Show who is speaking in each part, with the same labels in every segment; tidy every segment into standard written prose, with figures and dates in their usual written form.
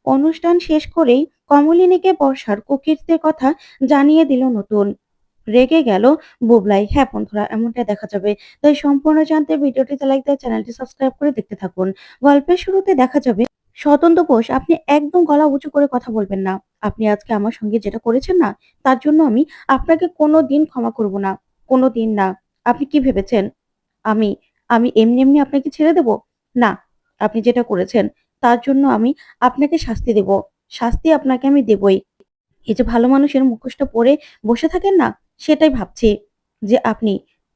Speaker 1: অনুষ্ঠান শেষ করেই কমলিনীকে বর্ষার কুকীর্তির কথা জানিয়ে দিল নতুন। রেগে গেল বুবলাই। হ্যাঁ বন্ধুরা, এমনটাই দেখা যাবে। তাই সম্পূর্ণ জানতে ভিডিওটিতে লাইক দিয়ে চ্যানেলটি সাবস্ক্রাইব করে দেখতে থাকুন। গল্পের শুরুতে দেখা যাবে স্বতন্ত্র বোস, আপনি একদম গলা উঁচু করে কথা বলবেন না। আপনি আজকে আমার সঙ্গে যেটা করেছেন না, তার জন্য আমি আপনাকে কোনোদিন ক্ষমা করব না। কোনোদিন না। আপনি কি ভেবেছেন আমি আমি এমনি, এমনি আপনাকে ছেড়ে দেব? না। আপনি যেটা করেছেন তার জন্য আমি আপনাকে শাস্তি দেব। শাস্তি আপনাকে আমি দেবই। এই যে ভালো মানুষের মুখোশটা পরে বসে থাকেন না, সেটাই ভাবছি যে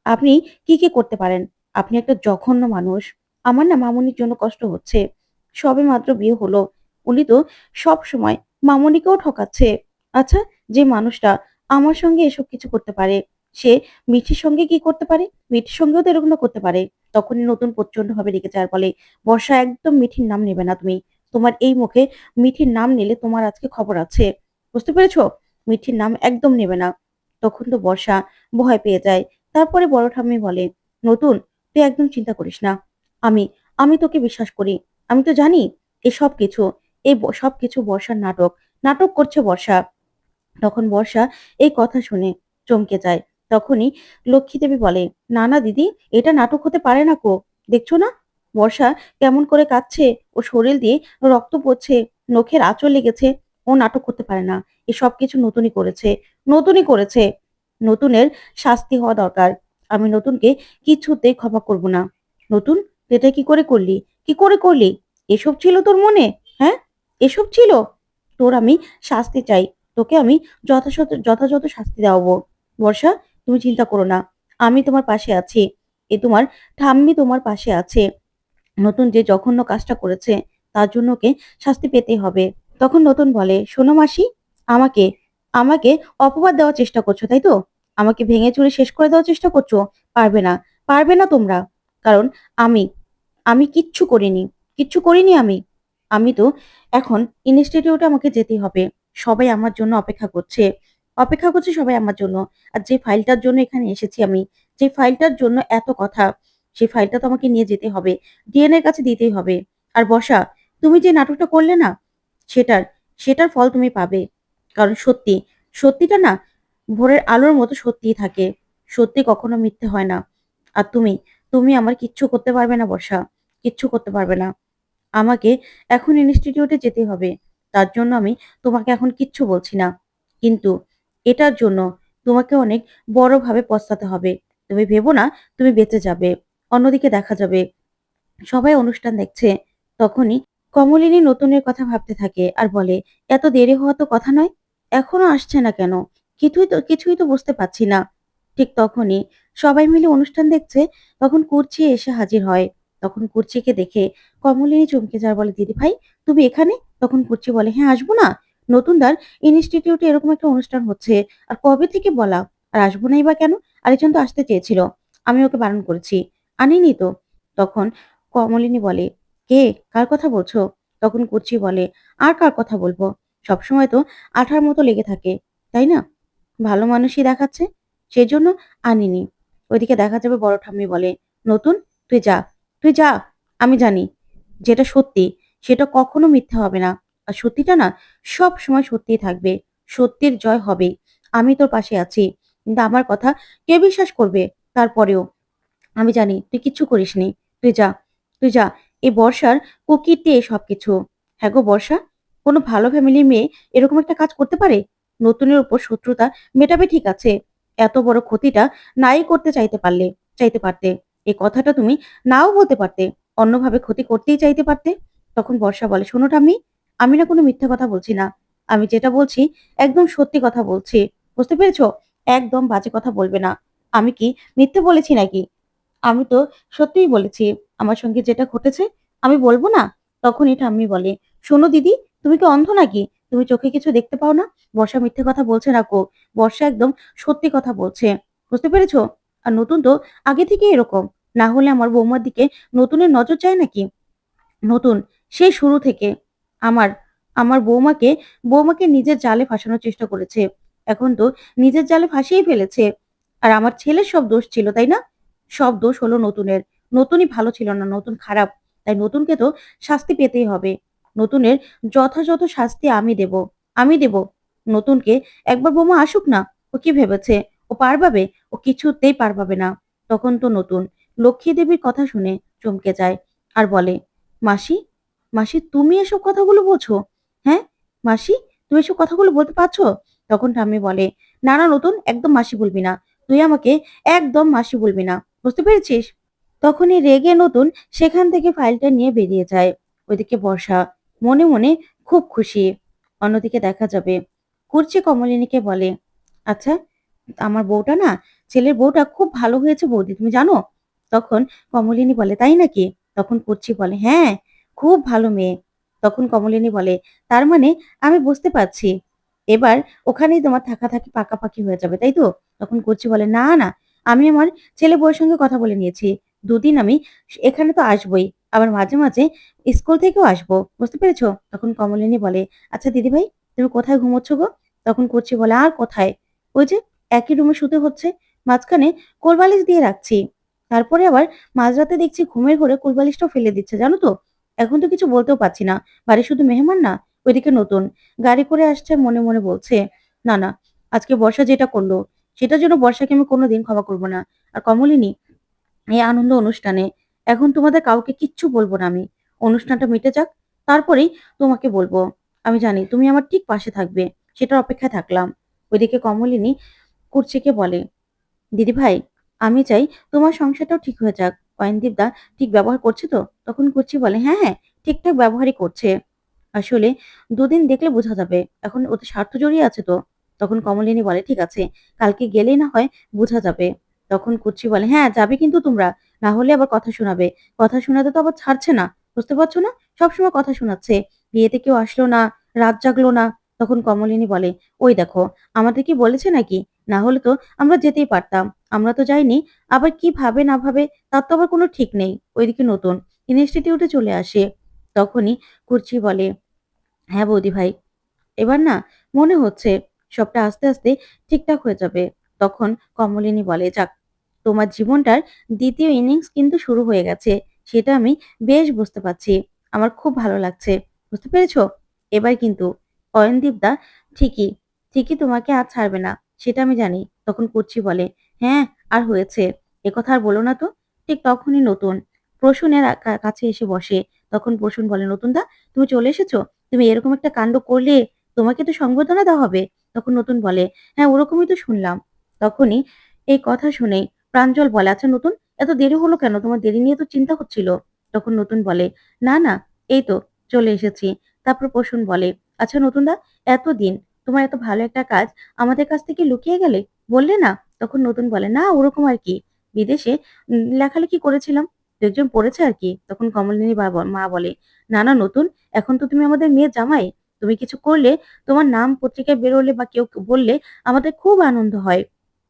Speaker 1: আপনি কি করতে পারেন? আপনি একটা জঘন্য মানুষ। আমার না মামুনির জন্য কষ্ট হচ্ছে। সবেমাত্র বিয়ে হলো। উনি তো সবসময় মামুনিকেও ঠকাচ্ছে। আচ্ছা, যে মানুষটা আমার সঙ্গে এসব কিছু করতে পারে, সে মিঠির সঙ্গে কি করতে পারে? মিঠির সঙ্গেও তো এরকমটা করতে পারে। তখনই নতুন প্রচন্ডভাবে রেগে যায় আর বলে, "বর্ষা, একদম মিঠির নাম নেবে না তুমি। তোমার এই মুখে মিঠির নাম নিলে তোমার আজকে খবর আছে।" বুঝতে পেরেছো? মিঠির নাম একদম নেবে না। তখন তো বর্ষা ভয় পেয়ে যায়। তারপরে বড় ঠাম্মি বলে, "নতুন, তুই একদম চিন্তা করিস না। আমি আমি তোকে বিশ্বাস করি। আমি তো জানি এই সবকিছু সবকিছু বর্ষার নাটক। নাটক করছে বর্ষা।" তখন বর্ষা এই কথা শুনে চমকে যায়। তখনই লক্ষ্মী দেবী বলে, "না, না দিদি, এটা নাটক হতে পারে না কো। দেখছো না? বর্ষা কেমন করে কাঁদছে, ও শরীর দিয়ে রক্ত পড়ছে, নখের আঁচড় লেগেছে। ও নাটক করতে পারে না। এসব কিছু নতুনই করেছে। নতুনই করেছে। নতুনের শাস্তি হওয়া দরকার। আমি নতুনকে কিছুতেই ক্ষমা করব না। নতুন, তুই এটা কি করে করলি? কি করে করলি? এসব ছিল তোর মনে? হ্যাঁ? এসব ছিল? তোর আমি শাস্তি চাই। তোকে আমি যথাযথ শাস্তি দেওয়াবো। বর্ষা, তুমি চিন্তা করো না। আমি তোমার পাশে আছি। তোমার ঠাম্মি তোমার পাশে আছে। নতুন যে জঘন্য কাজটা করেছে, তার জন্য ওকে শাস্তি পেতেই হবে।" তখন নতুন বলে, "শোনো মাসি, আমাকে আমাকে অপবাদ দেওয়ার চেষ্টা করছো, তাই তো? আমাকে ভেঙে চুরে শেষ করে দেওয়ার চেষ্টা করছো? পারবে না। পারবে না তোমরা। কারণ আমি আমি কিচ্ছু করিনি। কিচ্ছু করিনি আমি। আমি তো এখন ইনস্টিটিউটে আমাকে যেতেই হবে। সবাই আমার জন্য অপেক্ষা করছে। অপেক্ষা করছে সবাই আমার জন্য। আর যে ফাইলটার জন্য এখানে এসেছি আমি, যে ফাইলটার জন্য এত কথা, সেই ফাইলটা তো আমাকে নিয়ে যেতে হবে। ডিএন এর কাছে দিতেই হবে। আর বর্ষা, তুমি যে নাটকটা করলে না, সেটার সেটার ফল তুমি পাবে। কারণ সত্যিটা না ভোরের আলোর মতো সত্যিই থাকে। সত্যি কখনো মিথ্যে হয় না। আর তুমি আমার কিচ্ছু করতে পারবে না বর্ষা। কিচ্ছু করতে পারবে না। আমাকে এখন ইনস্টিটিউটে যেতে হবে। তার জন্য আমি তোমাকে এখন কিচ্ছু বলছি না। কিন্তু এটার জন্য তোমাকে অনেক বড়ভাবে পস্তাতে হবে। তুমি ভেবো না তুমি বেঁচে যাবে। অন্যদিকে দেখা যাবে সবাই অনুষ্ঠান দেখছে। তখনই কমলিনী নতুনের কথা ভাবতে থাকে আর বলে, "এত দেরি হওয়া তো কথা নয়। এখনো আসছে না কেন? কিছুই তো বুঝতে পারছি না।" ঠিক তখনই সবাই মিলে অনুষ্ঠান দেখছে, তখন কুর্চি এসে হাজির হয়। তখন কুর্চিকে দেখে কমলিনী চমকে যায়, বলে, "দিদিভাই, তুমি এখানে?" তখন কুর্চি বলে, "হ্যাঁ, আসবো না? নতুনদার ইনস্টিটিউটে এরকম একটা অনুষ্ঠান হচ্ছে। আর কবে থেকে বলা? আর আসবো নাই বা কেন? আরেকজন তো আসতে চেয়েছিল। আমি ওকে বারণ করেছি। আনিনি তো।" তখন কমলিনী বলে, "কে? কার কথা বলছো?" তখন কুচি বলে, "আর কার কথা বলবো? সবসময় তো আঠার মতো লেগে থাকে, তাই না? ভালো মানুষই দেখাচ্ছে, সেজন্য আনিনি।" ওইদিকে দেখা যাবে বড় ঠাম্মি বলে, "নতুন, তুই যা, তুই যা। আমি জানি যেটা সত্যি সেটা কখনো মিথ্যা হবে না। আর সত্যিটা না সবসময় সত্যিই থাকবে। সত্যির জয় হবেই। আমি তোর পাশে আছি। কিন্তু আমার কথা কে বিশ্বাস করবে? তারপরেও আমি জানি তুই কিচ্ছু করিসনি। তুই যা, তুই যা। এই বর্ষার কুকীর্তি এই সবকিছু। হ্যাঁ গো বর্ষা, কোনো ভালো ফ্যামিলির মেয়ে এরকম একটা কাজ করতে পারে? নতুনের উপর শত্রুতা মেটাবে ঠিক আছে। এত বড় ক্ষতিটা নাই করতে চাইতে পারতে। এই কথাটা তুমি নাও বলতে পারতে। অন্যভাবে ক্ষতি করতেই চাইতে পারতে। তখন বর্ষা বলে, "শোনো ঠাম্মি, আমি না কোনো মিথ্যা কথা বলছি না। আমি যেটা বলছি একদম সত্যি কথা বলছি। বুঝতে পেরেছো? একদম বাজে কথা বলবে না। আমি কি মিথ্যে বলেছি নাকি? আমি তো সত্যিই বলেছি। আমার সঙ্গে যেটা ঘটেছে আমি বলব না?" তখনই ঠাম্মি বলে, "শোনো দিদি, তুমি কি অন্ধ নাকি? তুমি চোখে কিছু দেখতে পাও না? বর্ষা মিথ্যে কথা বলছে না কো। বর্ষা একদম সত্যি কথা বলছে। বুঝতে পেরেছো? আর নতুন তো আগে থেকেই এরকম। না হলে আমার বৌমার দিকে নতুনের নজর যায় নাকি? নতুন সেই শুরু থেকে আমার আমার বৌমাকে নিজের জালে ফাঁসানোর চেষ্টা করেছে। এখন তো নিজের জালে ফাঁসিয়েই ফেলেছে। আর আমার ছেলের সব দোষ ছিল, তাই না? সব দোষ হলো নতুনের। নতুনই ভালো ছিল না, নতুন খারাপ। তাই নতুনকে তো শাস্তি পেতেই হবে। নতুনের যথাযথ শাস্তি আমি দেব। আমি দেব। নতুনকে একবার বোমা আসুক না। ও কি ভেবেছে? ও পার পাবে? ও কিছুতেই পার পাবে না। তখন তো নতুন লক্ষ্মী দেবীর কথা শুনে চমকে যায় আর বলে, "মাসি, মাসি তুমি এসব কথাগুলো বলছো? হ্যাঁ? মাসি তুমি এসব কথাগুলো বলতে পারছো?" তখন ঠাম্মি বলে, "না, না নতুন একদম মাসি বলবি না। তুই আমাকে একদম মাসি বলবি না। বুঝতে পেরেছিস?" তখনই রেগে নতুন সেখান থেকে ফাইলটা নিয়ে বেরিয়ে যায়। ওইদিকে বর্ষা মনে মনে খুব খুশি। অন্যদিকে দেখা যাবে কুর্চি কমলিনীকে বলে, "আচ্ছা, আমার বউটা না, ছেলের বউটা খুব ভালো হয়েছে বৌদি, তুমি জানো?" তখন কমলিনী বলে, "তাই নাকি?" তখন কুর্চি বলে, "হ্যাঁ, খুব ভালো মেয়ে।" তখন কমলিনী বলে, "তার মানে আমি বুঝতে পারছি, এবার ওখানেই তোমার থাকাথাকি পাকাপাকি হয়ে যাবে, তাই তো?" তখন কুর্চি বলে, "না, না, আমি আমার ছেলে বউয়ের সঙ্গে কথা বলে নিয়েছি। ২ দিন আমি এখানে তো আসবোই। আবার মাঝে, মাঝে স্কুল থেকেও আসবো। বুঝতে পেরেছ?" তখন কমলিনী বলে, "আচ্ছা দিদিভাই, তুমি কোথায় ঘুমোচ্ছ গো?" তখন কুর্চি বলে, "আর কোথায়? ওই যে একই রুমে শুতে হচ্ছে। মাঝখানে কোলবালিশ দিয়ে রাখছি। তারপরে আবার মাঝরাতে দেখছি ঘুমের ঘোরে কোলবালিশটাও ফেলে দিচ্ছে, জানো তো? এখন তো কিছু বলতেও পারছি না। বাড়ির শুধু মেহমান না, ওইদিকে নতুন। গাড়ি করে আসছে মনে, মনে বলছে, 'না, না, আজকে বর্ষা যেটা করলো, সেটার জন্য বর্ষাকে আমি কোনোদিন ক্ষমা করব না। আর কমলিনী, এই আনন্দ অনুষ্ঠানে এখন তোমাদের কাউকে কিচ্ছু বলব না আমি। অনুষ্ঠানটা মিটে যাক, তারপরেই তোমাকে বলব। আমি জানি তুমি আমার ঠিক পাশে থাকবে। সেটার অপেক্ষায় থাকলাম।" ওইদিকে কমলিনী কুর্চিকে বলে, "দিদিভাই, আমি চাই তোমার সংসারটাও ঠিক হয়ে যাক। অয়নদীপদা ঠিক ব্যবহার করছে তো?" তখন কুচি বলে, "হ্যাঁ, হ্যাঁ, ঠিকঠাক ব্যবহারই করছে। আসলে ২ দিন দেখলে বোঝা যাবে। এখন ওতে স্বার্থ জড়িয়ে আছে তো।" তখন কমলিনী বলে, "ঠিক আছে, কালকে গেলেই না হয় বোঝা যাবে।" তখন কুচি বলে, "হ্যাঁ, যাবে কিন্তু তোমরা। না হলে আবার কথা শোনাবে। কথা শোনাতে তো আবার ছাড়ছে না। বুঝতে পারছো না? সবসময় কথা শোনাচ্ছে। বিয়েতে কেউ আসলো না, রাত জাগলো না।" তখন কমলিনী বলে, "ওই দেখো, আমাদের কি বলেছে নাকি? না হলে তো আমরা যেতেই পারতাম। আমরা তো যাইনি। আবার কি ভাবে না ভাবে তার তো আবার কোনো ঠিক নেই।" ওইদিকে নতুন ইনস্টিটিউটে চলে আসে। তখনই কুর্চি বলে, "হ্যাঁ বৌদি ভাই, এবার না মনে হচ্ছে সবটা আস্তে, আস্তে ঠিকঠাক হয়ে যাবে।" তখন কমলিনী বলে, "যাক, তোমার জীবনটার ২য় ইনিংস কিন্তু শুরু হয়ে গেছে। সেটা আমি বেশ বুঝতে পারছি। আমার খুব ভালো লাগছে। বুঝতে পেরেছ? এবার কিন্তু অয়নদীপদা ঠিকই, ঠিকই তোমাকে আর ছাড়বে না। সেটা আমি জানি।" তখন কুর্চি বলে, "হ্যাঁ, আর হয়েছে। এ কথা আর বলো না তো।" ঠিক তখনই নতুন প্রসূনের কাছে এসে বসে। তখন প্রসূন বলে, "নতুনদা, তুমি চলে এসেছো? তুমি এরকম একটা কাণ্ড করলে, তোমাকে তো সংবর্ধনা দেওয়া হবে।" তখন নতুন বলে, "হ্যাঁ, ওরকমই তো শুনলাম।" তখনই এই কথা শুনেই প্রাঞ্জল বলে, "আচ্ছা নতুন, এত দেরি হলো কেন? তোমার দেরি নিয়ে তো চিন্তা হচ্ছিল।" তখন নতুন বলে, "না, না, এই তো চলে এসেছি।" তারপর প্রসূন বলে, "আচ্ছা নতুনদা, এতদিন তোমার এত ভালো একটা কাজ আমাদের কাছ থেকে লুকিয়ে গেলে, বললে না?" তখন নতুন বলে, "না, ওরকম আর কি। বিদেশে লেখালেখি করেছিলাম। ২ একজন পড়েছে আর কি।" তখন কমলিনীর মা বলে, "না, না নতুন, এখন তো তুমি আমাদের মেয়ের জামাই। তুমি কিছু করলে, তোমার নাম পত্রিকায় বেরোলে বা কেউ বললে আমাদের খুব আনন্দ হয়।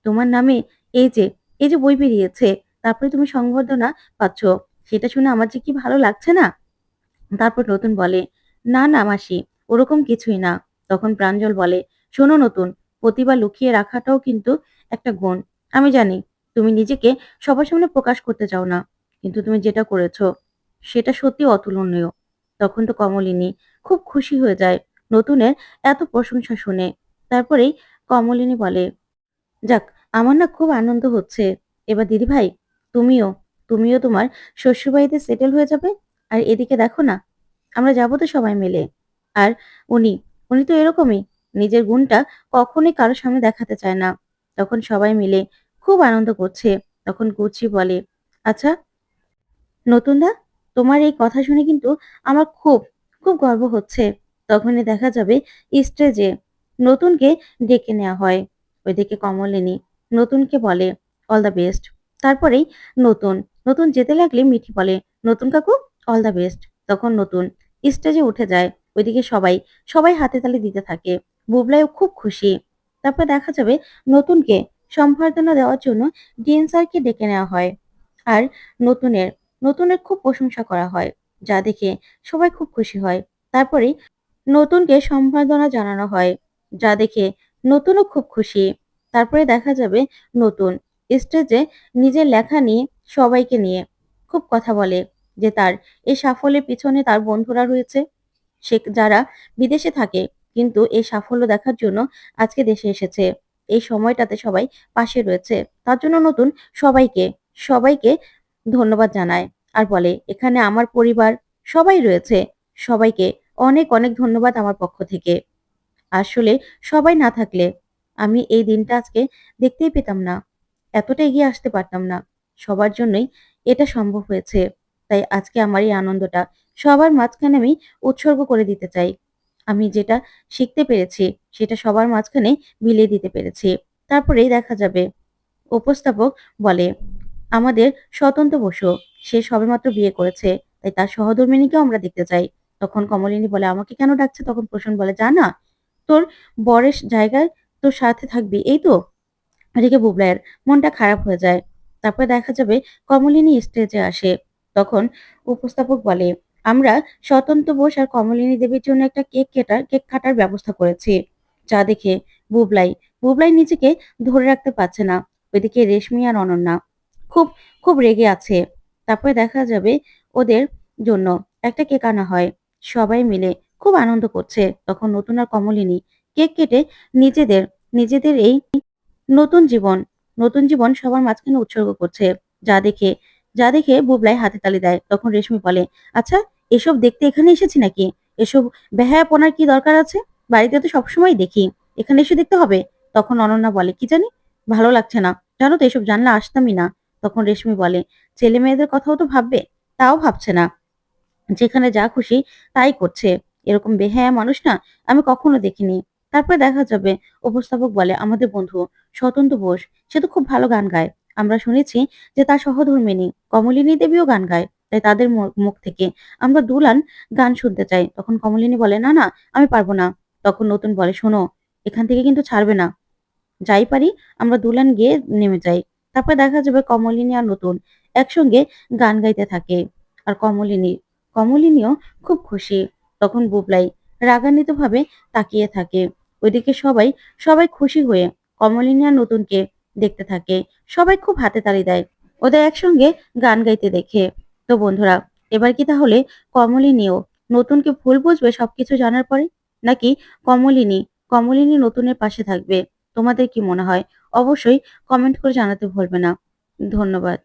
Speaker 1: তোমার নামে এই যে, এই যে বই বেরিয়েছে, তারপরে তুমি সংবর্ধনা পাচ্ছ। সেটা শুনে আমার যে কি ভালো লাগছে না?" তারপর নতুন বলে, "না, না মাসি, ওরকম কিছুই না।" তখন প্রাঞ্জল বলে, "শোনো নতুন, প্রতিভা লুকিয়ে রাখাটাও কিন্তু একটা গুণ। আমি জানি তুমি নিজেকে সবার সামনে প্রকাশ করতে চাও না। কিন্তু তুমি যেটা করেছো, সেটা সত্যিই অতুলনীয়।" তখন তো কমলিনী খুব খুশি হয়ে যায় নতুনের এত প্রশংসা শুনে। তারপরেই কমলিনী বলে, "যাক, আমার না খুব আনন্দ হচ্ছে। এবার দিদিভাই, তুমিও, তুমিও তোমার শ্বশুরবাড়িতে সেটেল হয়ে যাবে। আর এদিকে দেখো না, আমরা যাবো তো সবাই মিলে। আর উনি, উনি তো এরকমই। নিজের গুণটা কখনোই কারো সামনে দেখাতে চায় না।" তখন সবাই মিলে খুব আনন্দ করছে। তখন কুচি বলে, "আচ্ছা নতুনদা, তোমার এই কথা শুনে কিন্তু আমার খুব, খুব গর্ব হচ্ছে।" তখনই দেখা যাবে স্টেজে নতুনকে ডেকে নেওয়া হয়। ওইদিকে কমলিনী নতুনকে বলে, "অল দ্য বেস্ট।" তারপরেই নতুন, নতুন যেতে লাগলে মিঠি বলে, "নতুন কাকু, অল দ্য বেস্ট।" তখন নতুন স্টেজে উঠে যায়। ওইদিকে সবাই, সবাই হাতে তালি দিতে থাকে। বুবলাইও খুব খুশি। তারপর দেখা যাবে নতুনকে সম্বর্ধনা দেওয়ার জন্য ডিএন স্যারকে ডেকে নেওয়া হয়। আর নতুনের নতুনের খুব প্রশংসা করা হয়, যা দেখে সবাই খুব খুশি হয়। তারপরেই নতুনকে সম্বর্ধনা জানানো হয়, যা দেখে নতুনও খুব খুশি। তারপরে দেখা যাবে নতুন স্টেজে নিজের লেখা নিয়ে সবাইকে নিয়ে খুব কথা বলে যে তার এই সাফল্যের পিছনে তার বন্ধুরা রয়েছে। সে যারা বিদেশে থাকে কিন্তু এই সাফল্য দেখার জন্য আজকে দেশে এসেছে। এই সময়টাতে সবাই পাশে রয়েছে। তার জন্য নতুন সবাইকে, সবাইকে ধন্যবাদ জানায়। আর বলে, "এখানে আমার পরিবার সবাই রয়েছে। সবাইকে অনেক, অনেক ধন্যবাদ আমার পক্ষ থেকে।" আসলে সবাই না থাকলে আমি এই দিনটা আজকে দেখতেই পেতাম না। এতটা এগিয়ে আসতে পারতাম না। সবার জন্যই এটা সম্ভব হয়েছে। তাই আজকে আমার এই আনন্দটা সবার মাঝখানে আমি উৎসর্গ করে দিতে চাই। আমি যেটা শিখতে পেরেছি সেটা সবার মাঝখানে বিলিয়ে দিতে পেরেছি। তারপরেই দেখা যাবে উপস্থাপক বলে, "আমাদের স্বতন্ত্র বসু, সে সবেমাত্র বিয়ে করেছে। তাই তার সহধর্মিণীকেও আমরা দেখতে চাই।" তখন কমলিনী বলে, "আমাকে কেন ডাকছে?" তখন প্রসূন বলে, "যা না, তোর বরের জায়গায় তোর সাথে থাকবি, এই তো?" এদিকে বুবলাইয়ের মনটা খারাপ হয়ে যায়। তারপরে দেখা যাবে কমলিনী স্টেজে আসে। তখন উপস্থাপক বলে, "আমরা স্বতন্ত্র বোস আর কমলিনী দেবীর জন্য একটা কেক কাটার ব্যবস্থা করেছি।" যা দেখে বুবলাই, বুবলাই নিজেকে ধরে রাখতে পারছে না। ওইদিকে রেশমি আর অনন্যা খুব, খুব রেগে আছে। তারপরে দেখা যাবে ওদের জন্য একটা কেক আনা হয়। সবাই মিলে খুব আনন্দ করছে। তখন নতুন আর কমলিনী কেক কেটে নিজেদের, নিজেদের এই নতুন জীবন, নতুন জীবন সবার মাঝখানে উৎসর্গ করছে। যা দেখে যা দেখে বুবলাই হাতে তালি দেয়। তখন রেশমি বলে, "আচ্ছা, এসব দেখতে এখানে এসেছি নাকি? এসব বেহায়াপনার কি দরকার আছে? বাড়িতে তো সবসময় দেখি। এখানে এসে দেখতে হবে?" তখন অনন্যা বলে, "কি জানি? ভালো লাগছে না। জানো তো এসব জানলে আসতামই না।" তখন রেশমি বলে, "ছেলে-মেয়েদের কথাও তো ভাববে। তাও ভাবছে না। যেখানে যা খুশি তাই করছে। এরকম বেহায়া মানুষ না আমি কখনো দেখিনি।" তারপরে দেখা যাবে উপস্থাপক বলে, "আমাদের বন্ধু স্বতন্ত্র বোস, সে তো খুব ভালো গান গায়। আমরা শুনেছি যে তার সহধর্মিণী কমলিনী দেবীও গান গায়। তাই তাদের মুখ থেকে আমরা ২ লাইন গান শুনতে চাই।" তখন কমলিনী বলে, "না, না, আমি পারব না।" তখন নতুন বলে, "শোনো, এখান থেকে কিন্তু ছাড়বে না। যাই পারি আমরা দুলান গেয়ে নেমে যাই।" তারপরে দেখা যাবে কমলিনী আর নতুন একসঙ্গে গান গাইতে থাকে। আর কমলিনীও খুব খুশি। তখন বুবলাই রাগান্বিতভাবে তাকিয়ে থাকে। ওইদিকে সবাই খুশি হয়ে কমলিনী আর নতুনকে দেখতে থাকে। সবাই খুব হাতে তালি দেয় ওদের একসঙ্গে গান গাইতে দেখে। তো বন্ধুরা, এবার কি তাহলে কমলিনীও নতুনকে ভুল বুঝবে সবকিছু জানার পরে? নাকি কমলিনী কমলিনী নতুনের পাশে থাকবে? তোমাদের কি মনে হয়? অবশ্যই কমেন্ট করে জানাতে ভুলবে না। ধন্যবাদ।